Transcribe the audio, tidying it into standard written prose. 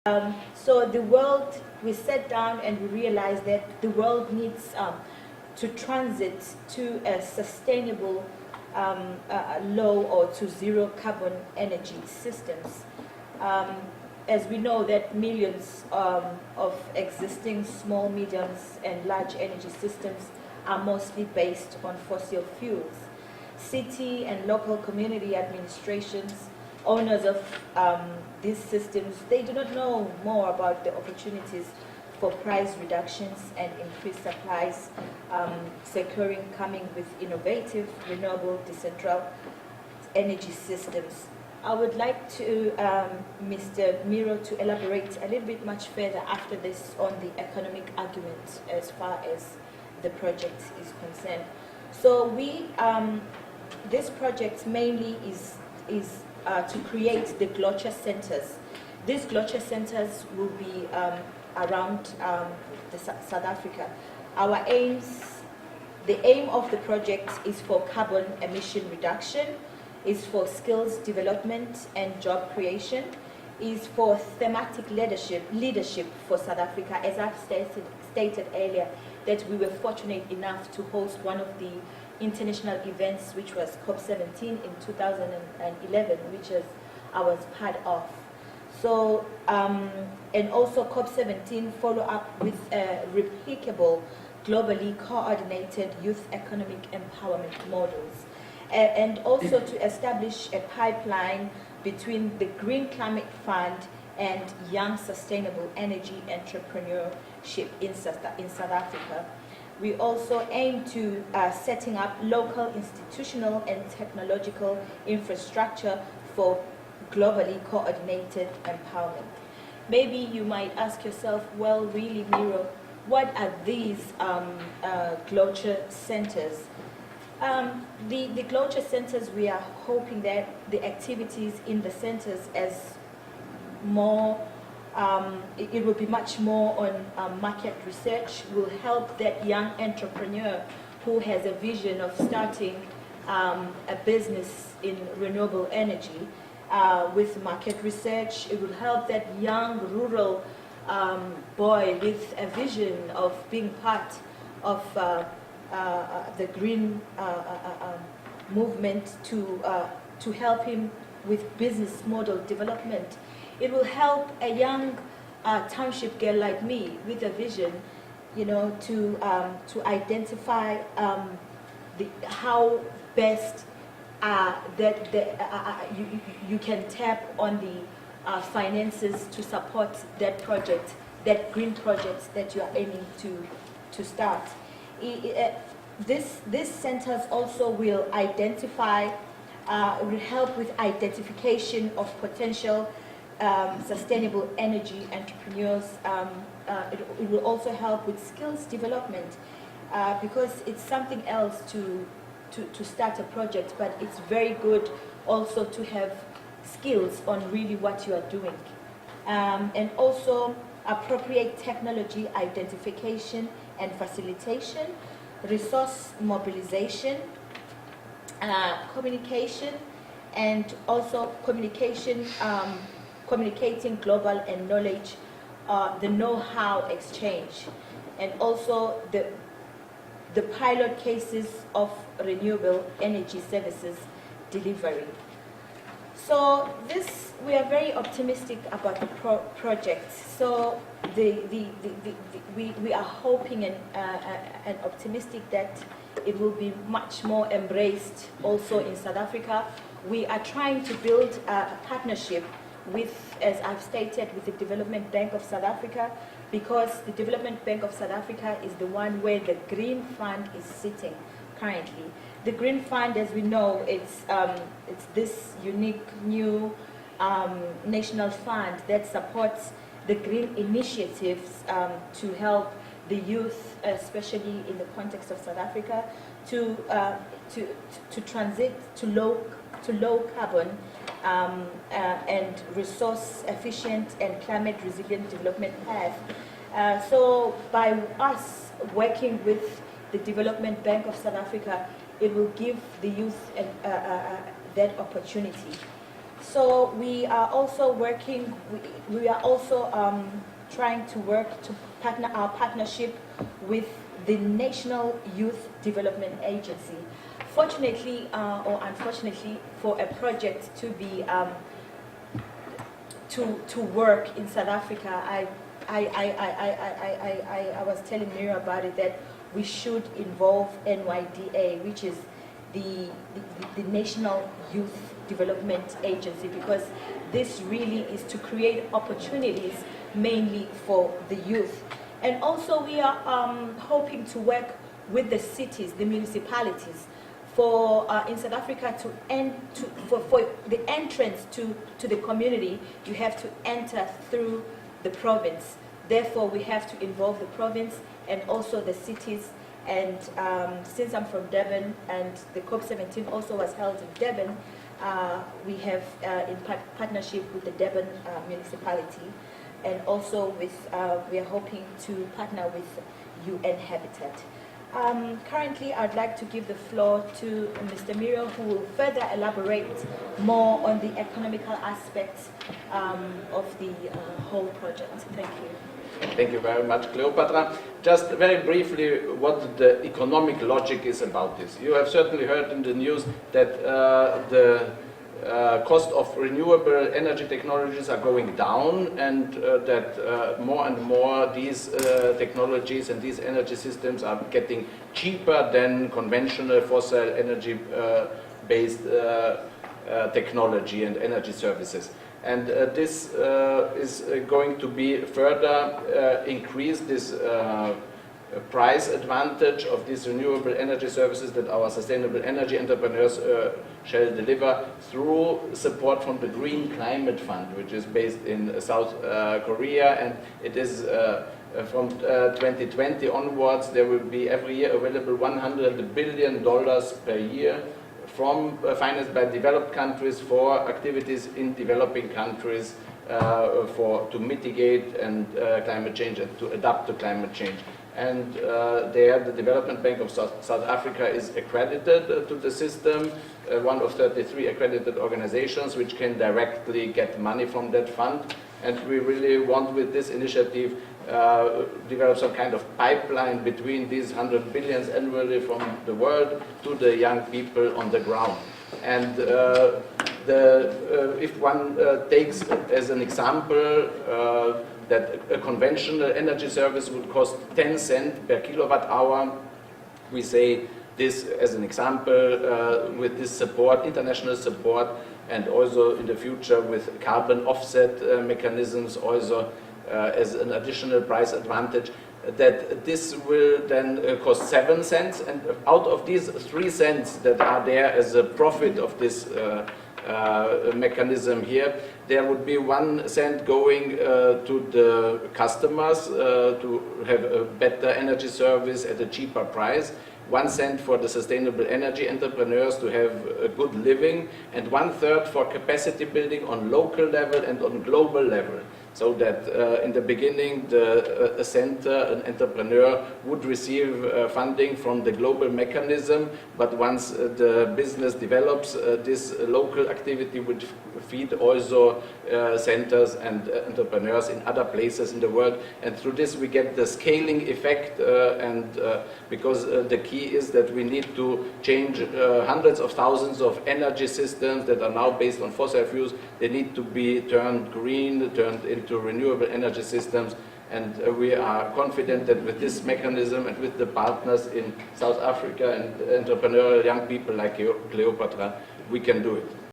So the world, we sat down and we realized that the world needs to transit to a sustainable low or to zero carbon energy systems. As we know that millions of existing small, mediums and large energy systems are mostly based on fossil fuels. City and local community administrations, owners of these systems, they do not know more about the opportunities for price reductions and increased supplies, securing coming with innovative, renewable, decentralized energy systems. I would like to Mr. Miro to elaborate a little bit much further after this on the economic argument as far as the project is concerned. So we, this project mainly is to create the GloCha centers. These GloCha centers will be around South Africa. Our aims, the aim of the project is for carbon emission reduction, is for skills development and job creation, is for thematic leadership for South Africa. As I've stated earlier, that we were fortunate enough to host one of the international events, which was COP17 in 2011, which I was part of. So, and also COP17 follow up with replicable, globally coordinated youth economic empowerment models. And also to establish a pipeline between the Green Climate Fund and young sustainable energy entrepreneurship in South Africa. We also aim to setting up local institutional and technological infrastructure for globally coordinated empowerment. Maybe you might ask yourself, well, really, Miro, what are these GloCha centers? The GloCha centers, we are hoping that the activities in the centers as more, it will be much more on market research, will help that young entrepreneur who has a vision of starting a business in renewable energy with market research. It will help that young rural boy with a vision of being part of the green movement to help him with business model development. It will help a young township girl like me with a vision, you know, to identify how best you can tap on the finances to support that project, that green projects that you are aiming to start. These centers also will identify, will help with identification of potential sustainable energy entrepreneurs. It will also help with skills development because it's something else to start a project, but it's very good also to have skills on really what you are doing. And also appropriate technology identification and facilitation, resource mobilization, communication, and also communication, communicating global and knowledge, the know-how exchange, and also the pilot cases of renewable energy services delivery. So this, we are very optimistic about the project. So we are hoping and optimistic that it will be much more embraced also in South Africa. We are trying to build a partnership with, as I've stated, with the Development Bank of South Africa, because the Development Bank of South Africa is the one where the Green Fund is sitting currently. The Green Fund, as we know, it's this unique new national fund that supports the green initiatives to help the youth, especially in the context of South Africa, to transit to low carbon and resource efficient and climate resilient development path. So by us working with the Development Bank of South Africa, it will give the youth that opportunity. So we are also working, we are also trying to work to our partnership with the National Youth Development Agency. Fortunately or unfortunately, for a project to be to work in South Africa, I was telling Mira about it, that we should involve NYDA, which is the National Youth Development Agency, because this really is to create opportunities mainly for the youth. And also we are hoping to work with the cities, the municipalities, for in South Africa for the entrance to the community, you have to enter through the province. Therefore, we have to involve the province and also the cities. And since I'm from Durban and the COP17 also was held in Durban, we have in partnership with the Durban municipality, and also with we are hoping to partner with UN Habitat. Currently, I'd like to give the floor to Mr. Miro, who will further elaborate more on the economical aspects of the whole project. Thank you. Thank you very much, Cleopatra. Just very briefly, what the economic logic is about this. You have certainly heard in the news that the cost of renewable energy technologies are going down, and that more and more these technologies and these energy systems are getting cheaper than conventional fossil energy based technology and energy services. And this is going to be further increase this price advantage of these renewable energy services that our sustainable energy entrepreneurs shall deliver through support from the Green Climate Fund, which is based in South Korea, and it is from 2020 onwards there will be every year available $100 billion per year from financed by developed countries for activities in developing countries to mitigate and climate change and to adapt to climate change. And there the Development Bank of South Africa is accredited to the system, one of 33 accredited organizations which can directly get money from that fund. And we really want with this initiative develop some kind of pipeline between these 100 billions annually from the world to the young people on the ground. And if one takes as an example that a conventional energy service would cost 10 cents per kilowatt hour, we say this as an example with this support, international support, and also in the future with carbon offset mechanisms also as an additional price advantage, that this will then cost 7 cents, and out of these 3 cents that are there as a profit of this mechanism here, there would be 1 cent going to the customers to have a better energy service at a cheaper price, 1 cent for the sustainable energy entrepreneurs to have a good living, and 1/3 for capacity building on local level and on global level. So that in the beginning, a center, an entrepreneur would receive funding from the global mechanism, but once the business develops, this local activity would feed also centers and entrepreneurs in other places in the world. And through this we get the scaling effect, because the key is that we need to change hundreds of thousands of energy systems that are now based on fossil fuels. They need to be turned green, turned into renewable energy systems, and we are confident that with this mechanism and with the partners in South Africa and entrepreneurial young people like Cleopatra, we can do it.